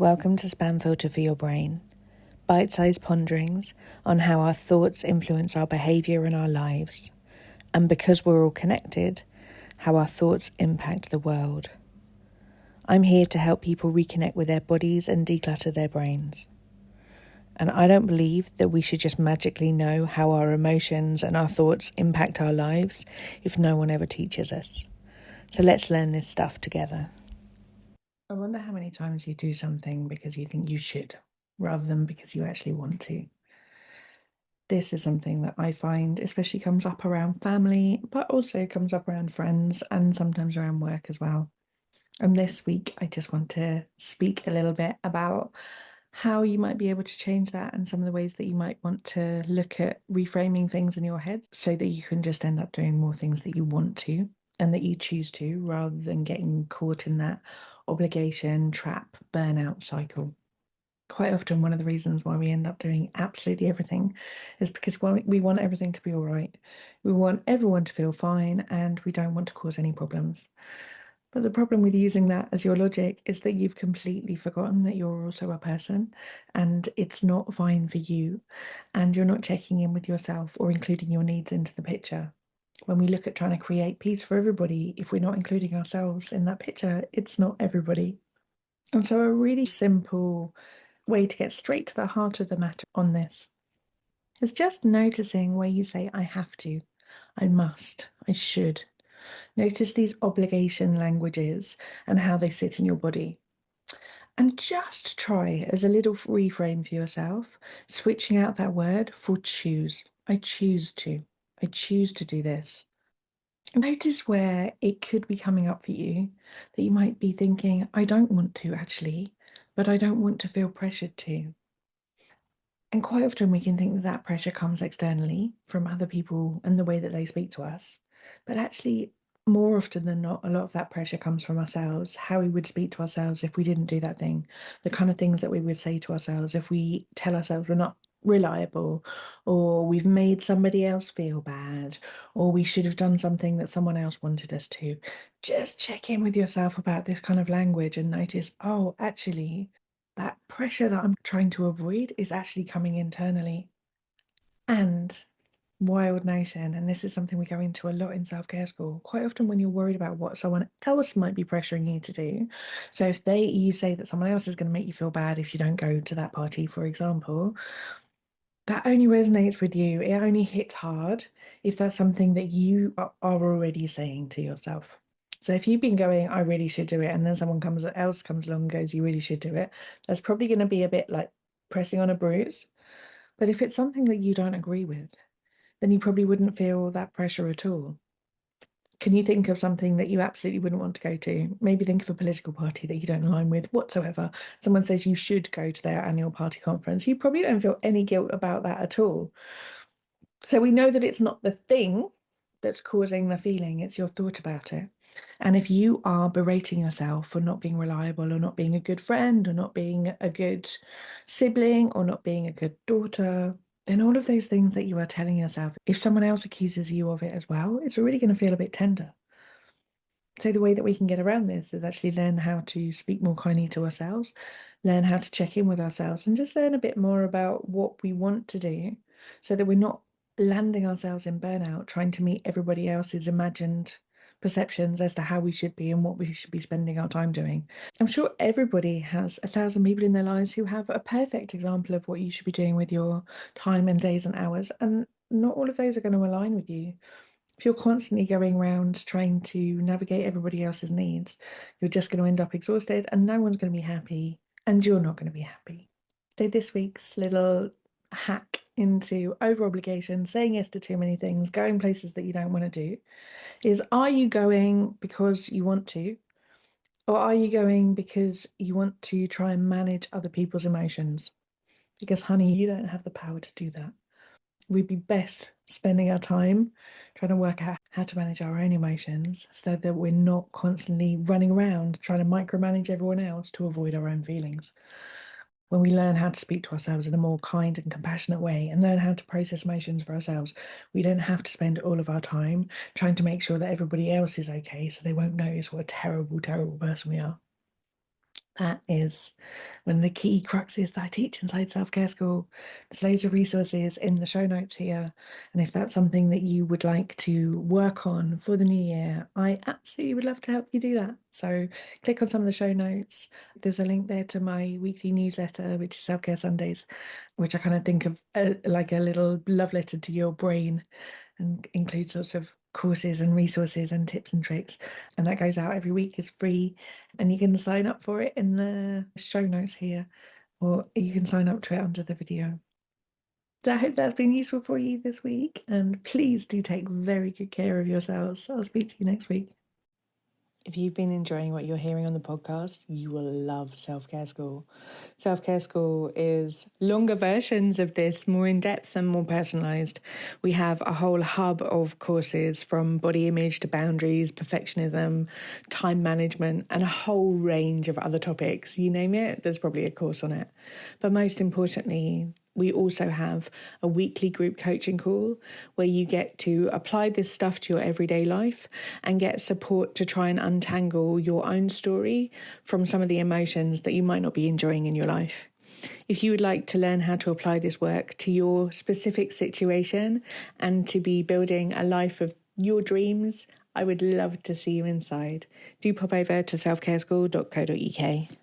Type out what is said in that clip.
Welcome to Spam Filter for Your Brain, bite-sized ponderings on how our thoughts influence our behaviour and our lives, and because we're all connected, how our thoughts impact the world. I'm here to help people reconnect with their bodies and declutter their brains. And I don't believe that we should just magically know how our emotions and our thoughts impact our lives if no one ever teaches us. So let's learn this stuff together. I wonder how many times you do something because you think you should, rather than because you actually want to. This is something that I find especially comes up around family, but also comes up around friends and sometimes around work as well. And this week, I just want to speak a little bit about how you might be able to change that and some of the ways that you might want to look at reframing things in your head so that you can just end up doing more things that you want to and that you choose to, rather than getting caught in that obligation, trap, burnout cycle. Quite often, one of the reasons why we end up doing absolutely everything is because we want everything to be all right. We want everyone to feel fine and we don't want to cause any problems. But the problem with using that as your logic is that you've completely forgotten that you're also a person and it's not fine for you. And you're not checking in with yourself or including your needs into the picture. When we look at trying to create peace for everybody, if we're not including ourselves in that picture, it's not everybody. And so, a really simple way to get straight to the heart of the matter on this is just noticing where you say, I have to, I must, I should. Notice these obligation languages and how they sit in your body. And just try, as a little reframe for yourself, switching out that word for choose. I choose to. I choose to do this. Notice where it could be coming up for you that you might be thinking, I don't want to actually, but I don't want to feel pressured to. And quite often we can think that that pressure comes externally from other people and the way that they speak to us. But actually, more often than not, a lot of that pressure comes from ourselves, how we would speak to ourselves if we didn't do that thing, the kind of things that we would say to ourselves if we tell ourselves we're not reliable, or we've made somebody else feel bad, or we should have done something that someone else wanted us to. Just check in with yourself about this kind of language and notice, oh, actually, that pressure that I'm trying to avoid is actually coming internally. And wild notion, and this is something we go into a lot in self-care school, quite often when you're worried about what someone else might be pressuring you to do. So if you say that someone else is going to make you feel bad if you don't go to that party, for example, that only resonates with you. It only hits hard if that's something that you are already saying to yourself. So if you've been going, I really should do it, and then someone else comes along and goes, you really should do it, that's probably going to be a bit like pressing on a bruise. But if it's something that you don't agree with, then you probably wouldn't feel that pressure at all. Can you think of something that you absolutely wouldn't want to go to? Maybe think of a political party that you don't align with whatsoever. Someone says you should go to their annual party conference. You probably don't feel any guilt about that at all. So we know that it's not the thing that's causing the feeling, it's your thought about it. And if you are berating yourself for not being reliable or not being a good friend or not being a good sibling or not being a good daughter, then all of those things that you are telling yourself, if someone else accuses you of it as well, it's really going to feel a bit tender. So the way that we can get around this is actually learn how to speak more kindly to ourselves, learn how to check in with ourselves, and just learn a bit more about what we want to do so that we're not landing ourselves in burnout, trying to meet everybody else's imagined perceptions as to how we should be and what we should be spending our time doing. I'm sure everybody has 1,000 people in their lives who have a perfect example of what you should be doing with your time and days and hours, and not all of those are going to align with you. If you're constantly going around trying to navigate everybody else's needs, you're just going to end up exhausted and no one's going to be happy and you're not going to be happy. So this week's little hack into over obligation, saying yes to too many things, going places that you don't want to do is, are you going because you want to, or are you going because you want to try and manage other people's emotions? Because honey, you don't have the power to do that. We'd be best spending our time trying to work out how to manage our own emotions so that we're not constantly running around trying to micromanage everyone else to avoid our own feelings. When we learn how to speak to ourselves in a more kind and compassionate way and learn how to process emotions for ourselves, we don't have to spend all of our time trying to make sure that everybody else is okay so they won't notice what a terrible, terrible person we are. That is one of the key cruxes that I teach inside Self-Care School. There's loads of resources in the show notes here. And if that's something that you would like to work on for the new year, I absolutely would love to help you do that. So click on some of the show notes. There's a link there to my weekly newsletter, which is Self-Care Sundays, which I kind of think of like a little love letter to your brain, and includes lots of courses and resources and tips and tricks. And that goes out every week. It's free, and you can sign up for it in the show notes here, or you can sign up to it under the video. So I hope that's been useful for you this week, and please do take very good care of yourselves. I'll speak to you next week. If you've been enjoying what you're hearing on the podcast, you will love Self-Care School. Self-Care School is longer versions of this, more in-depth and more personalised. We have a whole hub of courses from body image to boundaries, perfectionism, time management, and a whole range of other topics. You name it, there's probably a course on it. But most importantly, we also have a weekly group coaching call where you get to apply this stuff to your everyday life and get support to try and untangle your own story from some of the emotions that you might not be enjoying in your life. If you would like to learn how to apply this work to your specific situation and to be building a life of your dreams, I would love to see you inside. Do pop over to selfcareschool.co.uk.